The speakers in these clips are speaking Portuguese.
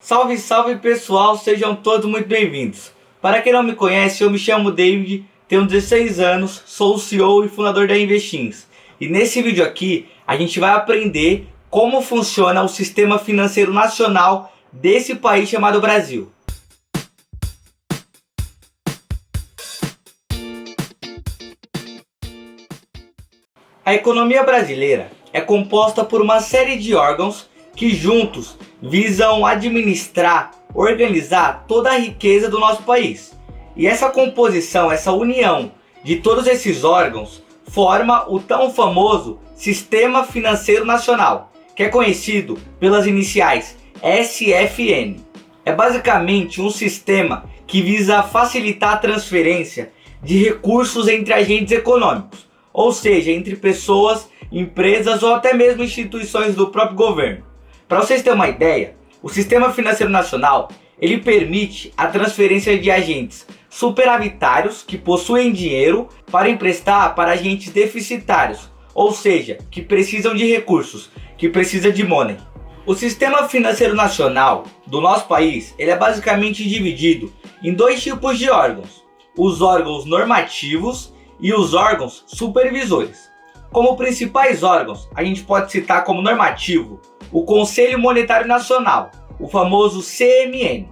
Salve, salve pessoal, sejam todos muito bem-vindos. Para quem não me conhece, eu me chamo David, tenho 16 anos, sou o CEO e fundador da Investins. E nesse vídeo aqui, a gente vai aprender como funciona o sistema financeiro nacional desse país chamado Brasil. A economia brasileira é composta por uma série de órgãos que juntos visam administrar, organizar toda a riqueza do nosso país. E essa composição, essa união de todos esses órgãos forma o tão famoso Sistema Financeiro Nacional, que é conhecido pelas iniciais SFN. É basicamente um sistema que visa facilitar a transferência de recursos entre agentes econômicos, ou seja, entre pessoas, empresas ou até mesmo instituições do próprio governo. Para vocês terem uma ideia, o Sistema Financeiro Nacional ele permite a transferência de agentes superavitários que possuem dinheiro para emprestar para agentes deficitários, ou seja, que precisam de recursos, que precisam de money. O Sistema Financeiro Nacional do nosso país ele é basicamente dividido em dois tipos de órgãos: os órgãos normativos e os órgãos supervisores. Como principais órgãos, a gente pode citar como normativo o Conselho Monetário Nacional, o famoso CMN.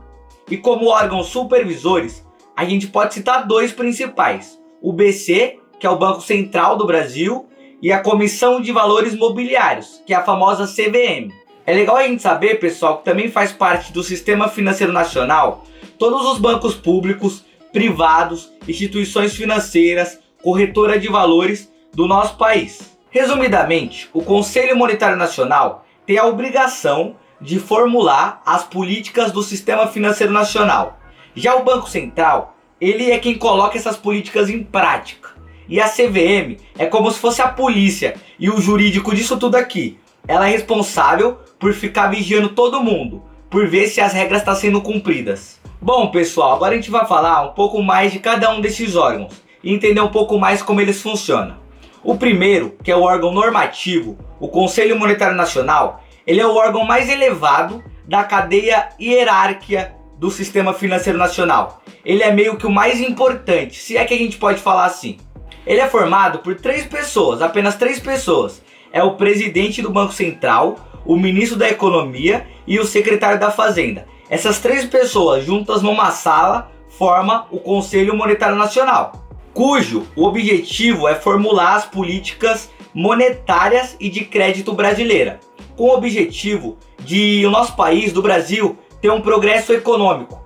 E como órgãos supervisores, a gente pode citar dois principais: o BC, que é o Banco Central do Brasil, e a Comissão de Valores Mobiliários, que é a famosa CVM. É legal a gente saber, pessoal, que também faz parte do Sistema Financeiro Nacional todos os bancos públicos, privados, instituições financeiras, corretora de valores do nosso país. Resumidamente, o Conselho Monetário Nacional tem a obrigação de formular as políticas do Sistema Financeiro Nacional. Já o Banco Central, ele é quem coloca essas políticas em prática. E a CVM é como se fosse a polícia e o jurídico disso tudo aqui. Ela é responsável por ficar vigiando todo mundo, por ver se as regras estão sendo cumpridas. Bom pessoal, agora a gente vai falar um pouco mais de cada um desses órgãos e entender um pouco mais como eles funcionam. O primeiro, que é o órgão normativo, o Conselho Monetário Nacional, ele é o órgão mais elevado da cadeia hierárquica do Sistema Financeiro Nacional. Ele é meio que o mais importante, se é que a gente pode falar assim. Ele é formado por três pessoas, apenas três pessoas. É o presidente do Banco Central, o ministro da Economia e o secretário da Fazenda. Essas três pessoas juntas numa sala formam o Conselho Monetário Nacional, cujo o objetivo é formular as políticas monetárias e de crédito brasileira, com o objetivo de o nosso país, do Brasil, ter um progresso econômico,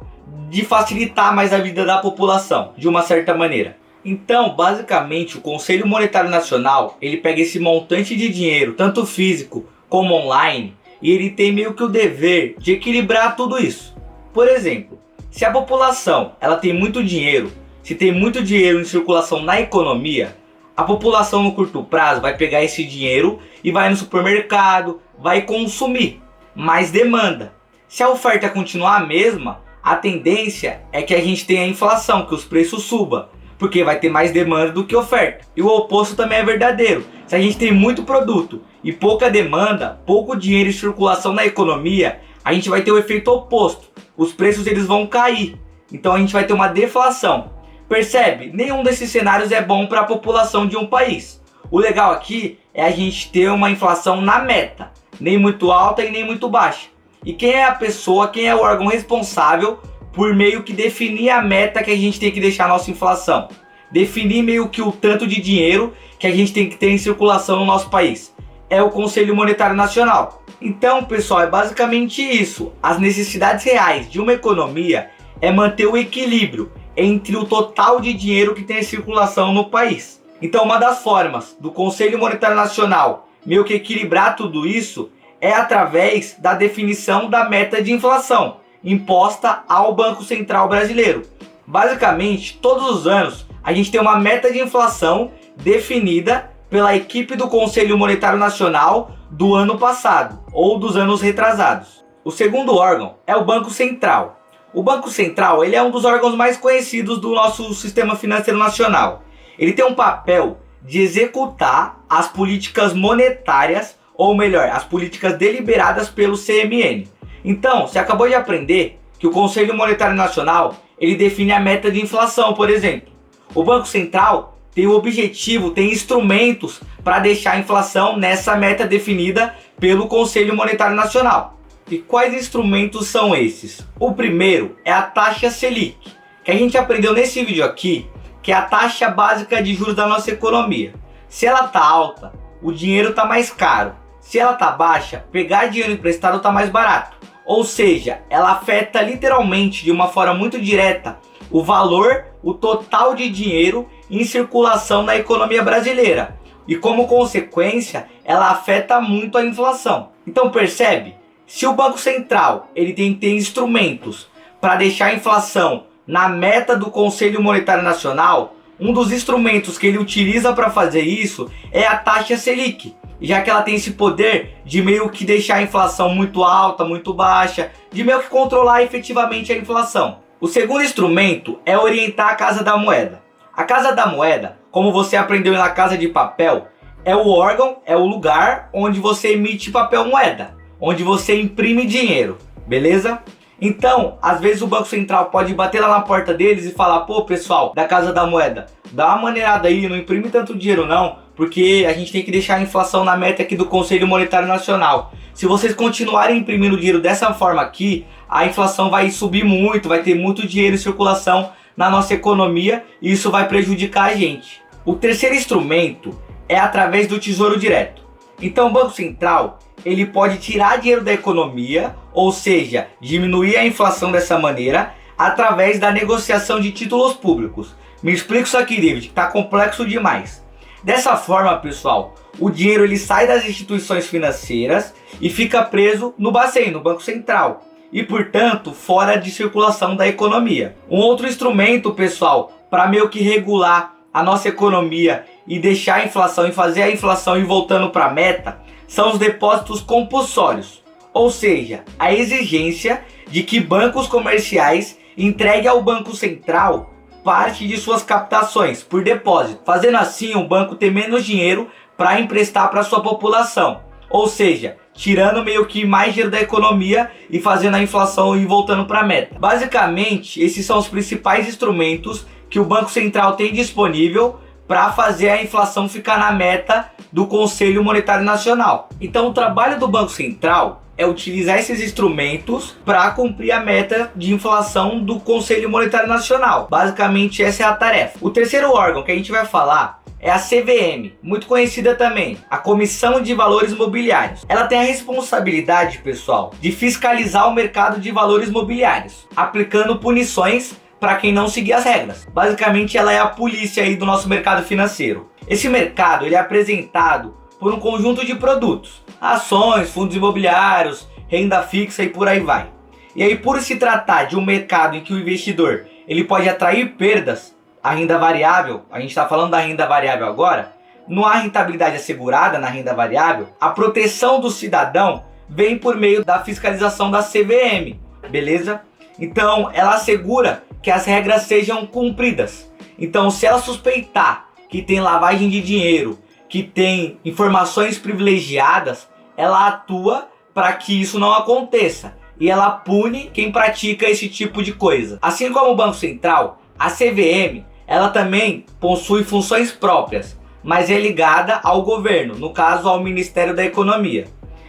de facilitar mais a vida da população, de uma certa maneira. Então, basicamente, o Conselho Monetário Nacional, ele pega esse montante de dinheiro, tanto físico como online, e ele tem meio que o dever de equilibrar tudo isso. Por exemplo, se a população ela tem muito dinheiro, se tem muito dinheiro em circulação na economia, a população no curto prazo vai pegar esse dinheiro e vai no supermercado, vai consumir mais demanda. Se a oferta continuar a mesma, a tendência é que a gente tenha inflação, que os preços subam, porque vai ter mais demanda do que oferta. E o oposto também é verdadeiro. Se a gente tem muito produto e pouca demanda, pouco dinheiro em circulação na economia, a gente vai ter o efeito oposto. Os preços eles vão cair. Então a gente vai ter uma deflação. Percebe? Nenhum desses cenários é bom para a população de um país. O legal aqui é a gente ter uma inflação na meta, nem muito alta e nem muito baixa. E quem é a pessoa, quem é o órgão responsável por meio que definir a meta que a gente tem que deixar a nossa inflação? Definir meio que o tanto de dinheiro que a gente tem que ter em circulação no nosso país. É o Conselho Monetário Nacional. Então, pessoal, é basicamente isso. As necessidades reais de uma economia é manter o equilíbrio entre o total de dinheiro que tem em circulação no país. Então, uma das formas do Conselho Monetário Nacional meio que equilibrar tudo isso é através da definição da meta de inflação imposta ao Banco Central brasileiro. Basicamente, todos os anos a gente tem uma meta de inflação definida pela equipe do Conselho Monetário Nacional do ano passado ou dos anos retrasados. O segundo órgão é o Banco Central. O Banco Central ele é um dos órgãos mais conhecidos do nosso Sistema Financeiro Nacional. Ele tem um papel de executar as políticas monetárias, ou melhor, as políticas deliberadas pelo CMN. Então, você acabou de aprender que o Conselho Monetário Nacional, ele define a meta de inflação, por exemplo. O Banco Central tem o objetivo, tem instrumentos para deixar a inflação nessa meta definida pelo Conselho Monetário Nacional. E quais instrumentos são esses? O primeiro é a taxa Selic, que a gente aprendeu nesse vídeo aqui, que é a taxa básica de juros da nossa economia. Se ela está alta, o dinheiro está mais caro. Se ela está baixa, pegar dinheiro emprestado está mais barato. Ou seja, ela afeta literalmente de uma forma muito direta o valor, o total de dinheiro em circulação na economia brasileira. E como consequência, ela afeta muito a inflação. Então percebe? Se o Banco Central ele tem que ter instrumentos para deixar a inflação na meta do Conselho Monetário Nacional, um dos instrumentos que ele utiliza para fazer isso é a taxa Selic, já que ela tem esse poder de meio que deixar a inflação muito alta, muito baixa, de meio que controlar efetivamente a inflação. O segundo instrumento é orientar a Casa da Moeda. A Casa da Moeda, como você aprendeu na Casa de Papel, é o órgão, é o lugar onde você emite papel moeda, onde você imprime dinheiro, beleza? Então, às vezes o Banco Central pode bater lá na porta deles e falar: pô, pessoal da Casa da Moeda, dá uma maneirada aí, não imprime tanto dinheiro não, porque a gente tem que deixar a inflação na meta aqui do Conselho Monetário Nacional. Se vocês continuarem imprimindo dinheiro dessa forma aqui, a inflação vai subir muito, vai ter muito dinheiro em circulação na nossa economia e isso vai prejudicar a gente. O terceiro instrumento é através do Tesouro Direto. Então o Banco Central ele pode tirar dinheiro da economia, ou seja, diminuir a inflação dessa maneira, através da negociação de títulos públicos. Me explica isso aqui, David, que tá complexo demais. Dessa forma, pessoal, o dinheiro ele sai das instituições financeiras e fica preso no Bacen, no Banco Central, e portanto fora de circulação da economia. Um outro instrumento, pessoal, para meio que regular a nossa economia e deixar a inflação e fazer a inflação ir voltando para a meta, são os depósitos compulsórios, ou seja, a exigência de que bancos comerciais entreguem ao Banco Central parte de suas captações por depósito, fazendo assim o banco ter menos dinheiro para emprestar para sua população, ou seja, tirando meio que mais dinheiro da economia e fazendo a inflação ir voltando para a meta. Basicamente, esses são os principais instrumentos que o Banco Central tem disponível para fazer a inflação ficar na meta do Conselho Monetário Nacional. Então o trabalho do Banco Central é utilizar esses instrumentos para cumprir a meta de inflação do Conselho Monetário Nacional. Basicamente essa é a tarefa. O terceiro órgão que a gente vai falar é a CVM, muito conhecida também, a Comissão de Valores Mobiliários. Ela tem a responsabilidade, pessoal, de fiscalizar o mercado de valores mobiliários, aplicando punições para quem não seguir as regras. Basicamente ela é a polícia aí do nosso mercado financeiro. Esse mercado ele é apresentado por um conjunto de produtos, ações, fundos imobiliários, renda fixa e por aí vai. E aí, por se tratar de um mercado em que o investidor ele pode atrair perdas, a renda variável, a gente está falando da renda variável agora, não há rentabilidade assegurada na renda variável, a proteção do cidadão vem por meio da fiscalização da CVM, beleza? Então ela assegura que as regras sejam cumpridas. Então se ela suspeitar que tem lavagem de dinheiro, que tem informações privilegiadas, ela atua para que isso não aconteça e ela pune quem pratica esse tipo de coisa. Assim como o Banco Central, a CVM ela também possui funções próprias, mas é ligada ao governo, no caso ao Ministério da Economia.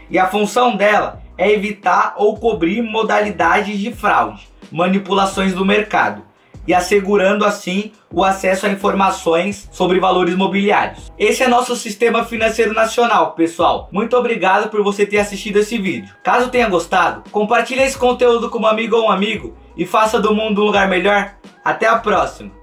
E a função dela é evitar ou cobrir modalidades de fraude, manipulações do mercado, e assegurando assim o acesso a informações sobre valores mobiliários. Esse é nosso sistema financeiro nacional, pessoal. Muito obrigado por você ter assistido esse vídeo. Caso tenha gostado, compartilhe esse conteúdo com um amigo ou um amigo e faça do mundo um lugar melhor. Até a próxima!